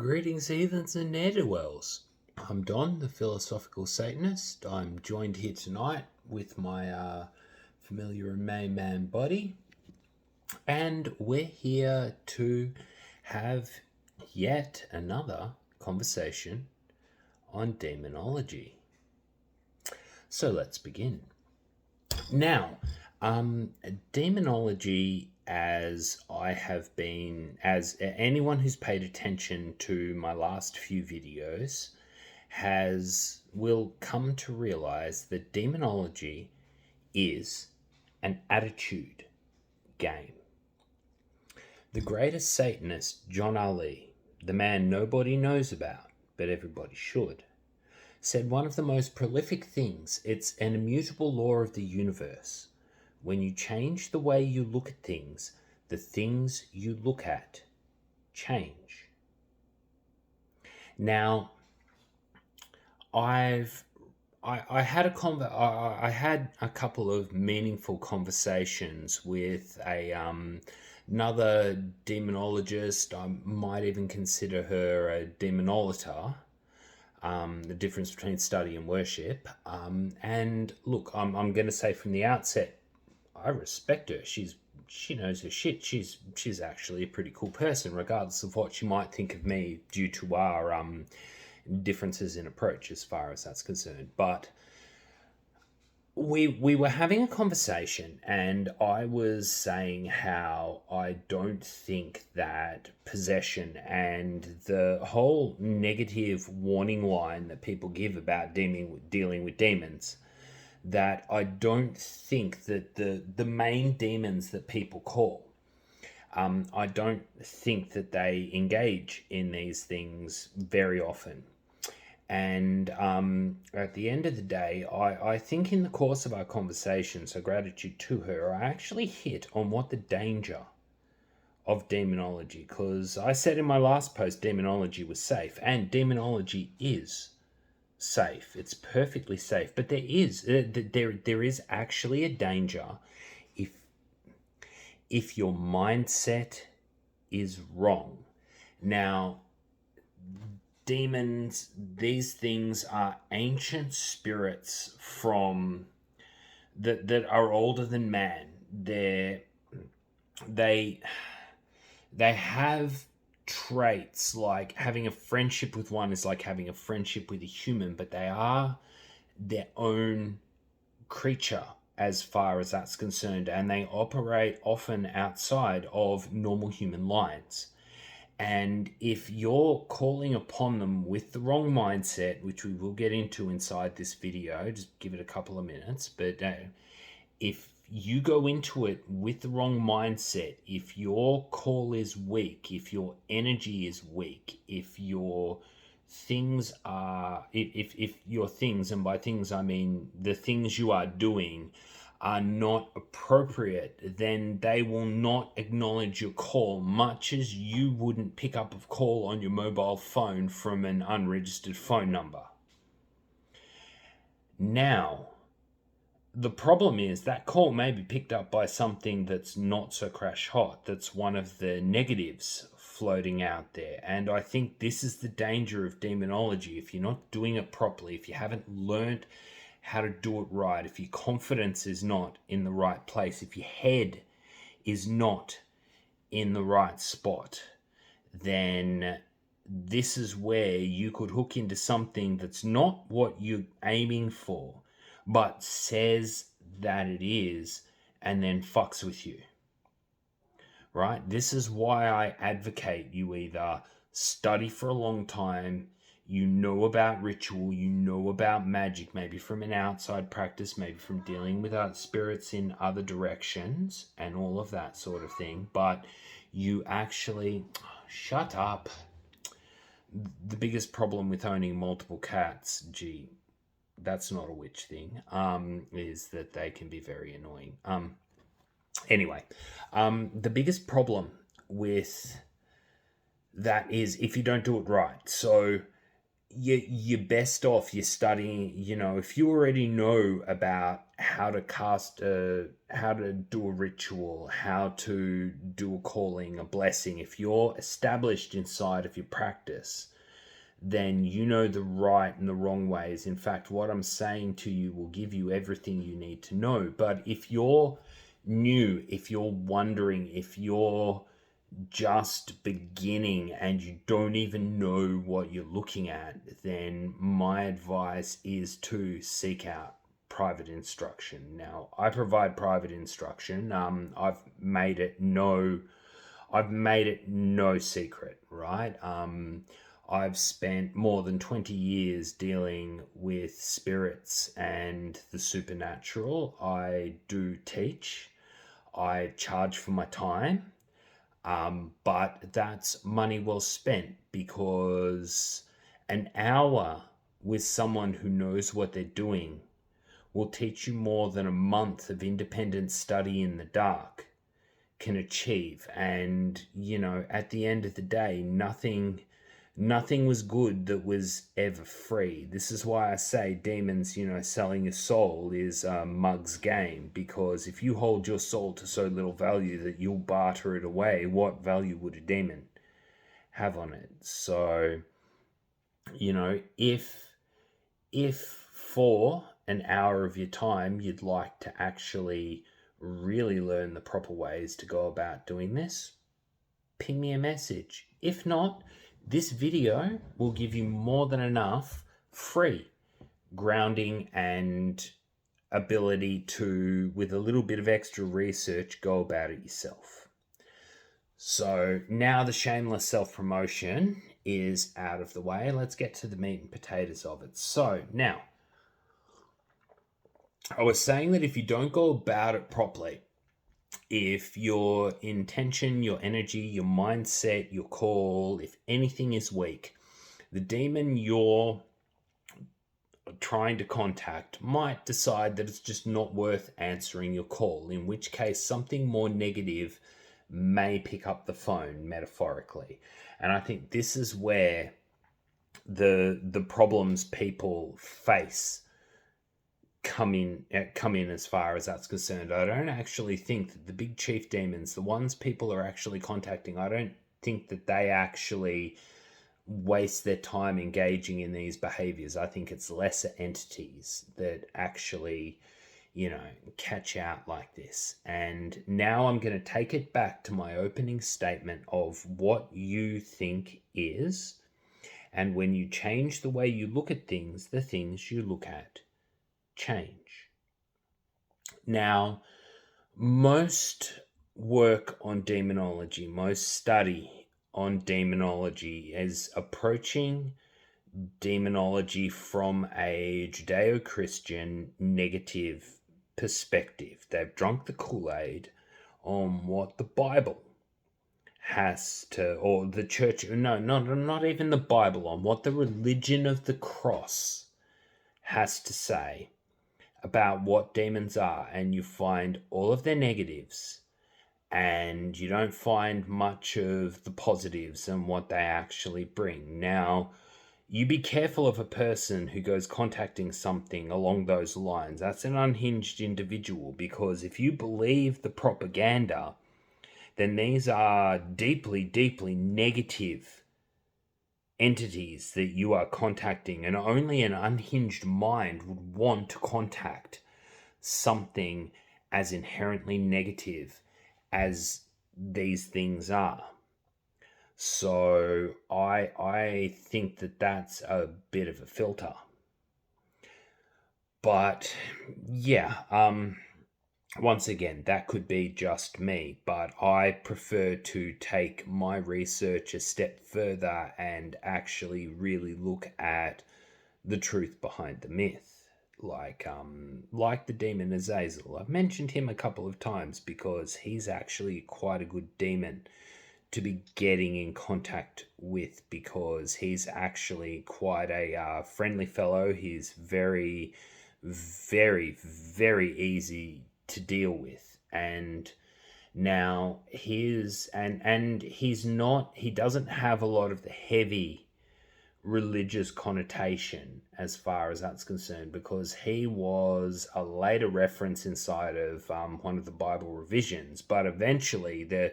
Greetings, heathens and naredowells. I'm Don, the philosophical Satanist. I'm joined here tonight with my familiar and main man body, and we're here to have yet another conversation on demonology. So let's begin. Now, demonology, as anyone who's paid attention to my last few videos will come to realize that demonology is an attitude game. The greatest Satanist, John Ali, the man nobody knows about, but everybody should, said one of the most prolific things: it's an immutable law of the universe. When you change the way you look at things, the things you look at change. Now, I had a couple of meaningful conversations with another demonologist. I might even consider her a demonolator. The difference between study and worship. And look, I'm going to say from the outset, I respect her. She knows her shit. She's actually a pretty cool person, regardless of what she might think of me due to our differences in approach as far as that's concerned. But we were having a conversation, and I was saying how I don't think that possession and the whole negative warning line that people give about dealing with demons, that I don't think that the main demons that people call, I don't think that they engage in these things very often. And at the end of the day, I think in the course of our conversation, so gratitude to her, I actually hit on what the danger of demonology, because I said in my last post demonology was safe, and demonology is safe. It's perfectly safe, but there is actually a danger if your mindset is wrong. Now, demons, these things are ancient spirits from that are older than man. They have traits like having a friendship with one is like having a friendship with a human, but they are their own creature as far as that's concerned, and they operate often outside of normal human lines. And if you're calling upon them with the wrong mindset, which we will get into inside this video, just give it a couple of minutes, but if you go into it with the wrong mindset, if your call is weak, if your energy is weak, if your things are, if your things, and by things I mean the things you are doing, are not appropriate, then they will not acknowledge your call, much as you wouldn't pick up a call on your mobile phone from an unregistered phone number. Now, the problem is that call may be picked up by something that's not so crash hot. That's one of the negatives floating out there. And I think this is the danger of demonology. If you're not doing it properly, if you haven't learned how to do it right, if your confidence is not in the right place, if your head is not in the right spot, then this is where you could hook into something that's not what you're aiming for, but says that it is, and then fucks with you. Right? This is why I advocate you either study for a long time, you know about ritual, you know about magic, maybe from an outside practice, maybe from dealing with other spirits in other directions and all of that sort of thing, but you actually... Shut up. The biggest problem with owning multiple cats, that's not a witch thing, is that they can be very annoying. Anyway, the biggest problem with that is if you don't do it right. So you're best off you're studying, if you already know about how to how to do a ritual, how to do a calling, a blessing, if you're established inside of your practice, then you know the right and the wrong ways. In fact, what I'm saying to you will give you everything you need to know. But if you're new, if you're wondering, if you're just beginning and you don't even know what you're looking at, then my advice is to seek out private instruction. Now, I provide private instruction. I've made it no secret, right? I've spent more than 20 years dealing with spirits and the supernatural. I do teach. I charge for my time. But that's money well spent, because an hour with someone who knows what they're doing will teach you more than a month of independent study in the dark can achieve. And, at the end of the day, nothing was good that was ever free. This is why I say demons, selling your soul is a mug's game, because if you hold your soul to so little value that you'll barter it away, what value would a demon have on it? So, if for an hour of your time you'd like to actually really learn the proper ways to go about doing this, ping me a message. If not, this video will give you more than enough free grounding and ability to, with a little bit of extra research, go about it yourself. So now the shameless self-promotion is out of the way. Let's get to the meat and potatoes of it. So now, I was saying that if you don't go about it properly, if your intention, your energy, your mindset, your call, if anything is weak, the demon you're trying to contact might decide that it's just not worth answering your call, in which case something more negative may pick up the phone, metaphorically. And I think this is where the problems people face come in as far as that's concerned. I don't actually think that the big chief demons, the ones people are actually contacting, I don't think that they actually waste their time engaging in these behaviors. I think it's lesser entities that actually, catch out like this. And now I'm going to take it back to my opening statement of what you think is, and when you change the way you look at things, the things you look at change. Now, most work on demonology, most study on demonology is approaching demonology from a Judeo-Christian negative perspective. They've drunk the Kool-Aid on what the Bible has to, or the church, no, not even the Bible, on what the religion of the cross has to say about what demons are, and you find all of their negatives and you don't find much of the positives and what they actually bring. Now, you be careful of a person who goes contacting something along those lines. That's an unhinged individual, because if you believe the propaganda, then these are deeply, deeply negative entities that you are contacting, and only an unhinged mind would want to contact something as inherently negative as these things are. So I think that that's a bit of a filter. But yeah, once again, that could be just me, but I prefer to take my research a step further and actually really look at the truth behind the myth. Like the demon Azazel. I've mentioned him a couple of times because he's actually quite a good demon to be getting in contact with, because he's actually quite a friendly fellow. He's very, very, very easy to deal with. And now he doesn't have a lot of the heavy religious connotation as far as that's concerned, because he was a later reference inside of one of the Bible revisions. But eventually, the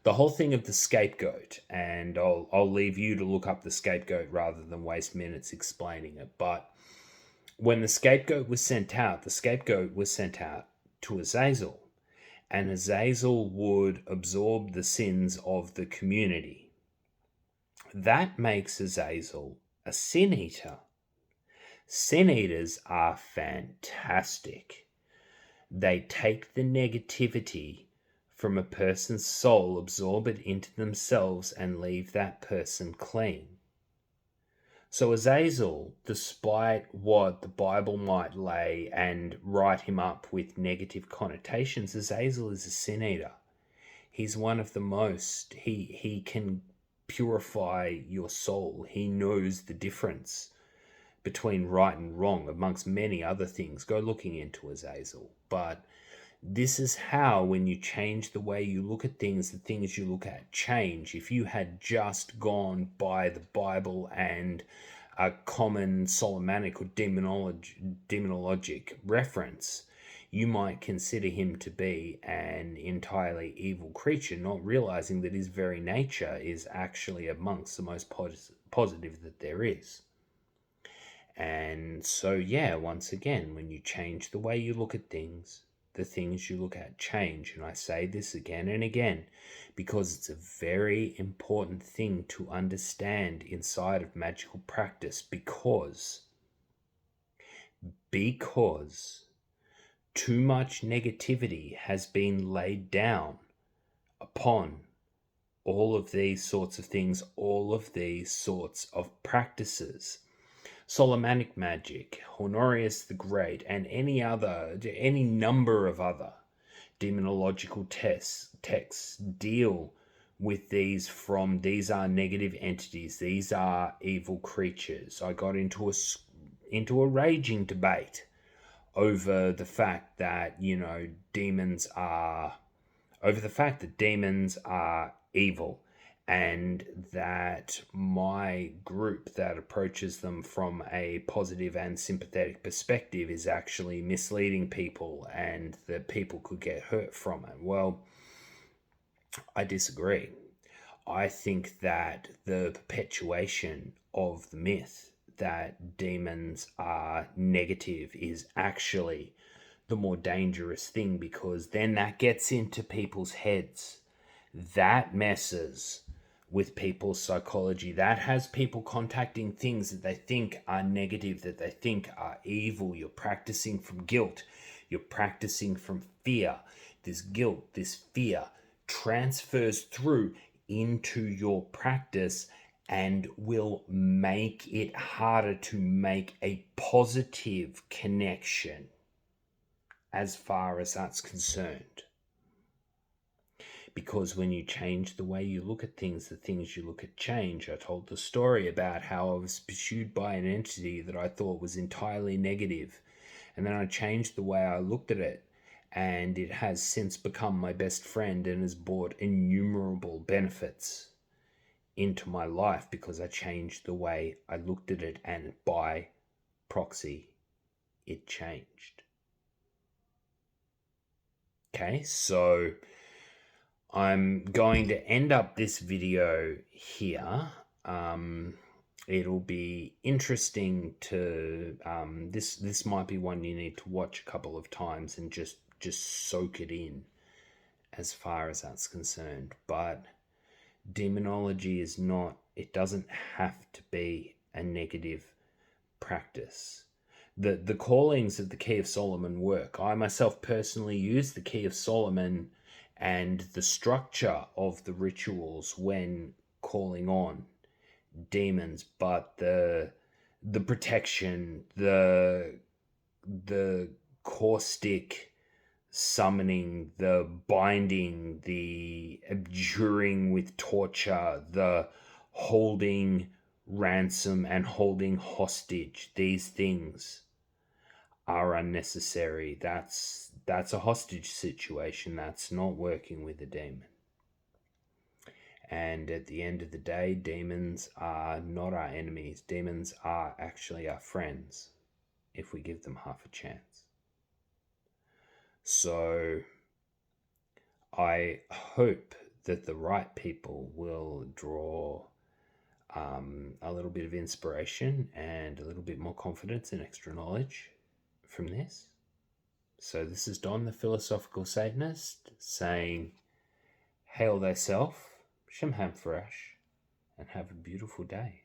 whole thing of the scapegoat, and I'll leave you to look up the scapegoat rather than waste minutes explaining it. But when the scapegoat was sent out, the scapegoat was sent out to Azazel, and Azazel would absorb the sins of the community. That makes Azazel a sin eater. Sin eaters are fantastic. They take the negativity from a person's soul, absorb it into themselves, and leave that person clean. So Azazel, despite what the Bible might lay and write him up with negative connotations, Azazel is a sin eater. He's one of the most. He can purify your soul. He knows the difference between right and wrong, amongst many other things. Go looking into Azazel. But this is how, when you change the way you look at things, the things you look at change. If you had just gone by the Bible and a common Solomonic or demonologic reference, you might consider him to be an entirely evil creature, not realizing that his very nature is actually amongst the most positive that there is. And so, yeah, once again, when you change the way you look at things, the things you look at change. And I say this again and again because it's a very important thing to understand inside of magical practice, because too much negativity has been laid down upon all of these sorts of things, all of these sorts of practices. Solomonic magic, Honorius the Great, and any number of other demonological texts deal with these are negative entities, these are evil creatures. I got into a raging debate over the fact that demons are evil, and that my group that approaches them from a positive and sympathetic perspective is actually misleading people, and that people could get hurt from it. Well, I disagree. I think that the perpetuation of the myth that demons are negative is actually the more dangerous thing, because then that gets into people's heads. That messes with people's psychology. That has people contacting things that they think are negative, that they think are evil. You're practicing from guilt. You're practicing from fear. This guilt, this fear transfers through into your practice and will make it harder to make a positive connection as far as that's concerned. Because when you change the way you look at things, the things you look at change. I told the story about how I was pursued by an entity that I thought was entirely negative, and then I changed the way I looked at it, and it has since become my best friend and has brought innumerable benefits into my life because I changed the way I looked at it, and by proxy, it changed. Okay, so I'm going to end up this video here. It'll be interesting to this might be one you need to watch a couple of times and just soak it in as far as that's concerned. But demonology is not, it doesn't have to be a negative practice. The callings of the Key of Solomon work. I myself personally use the Key of Solomon and the structure of the rituals when calling on demons, but the protection, the caustic summoning, the binding, the abjuring with torture, the holding ransom and holding hostage, these things are unnecessary. That's a hostage situation. That's not working with a demon. And at the end of the day, demons are not our enemies. Demons are actually our friends if we give them half a chance. So I hope that the right people will draw a little bit of inspiration and a little bit more confidence and extra knowledge from this. So this is Don, the philosophical Satanist, saying, hail thyself, Shem Hamfresh, and have a beautiful day.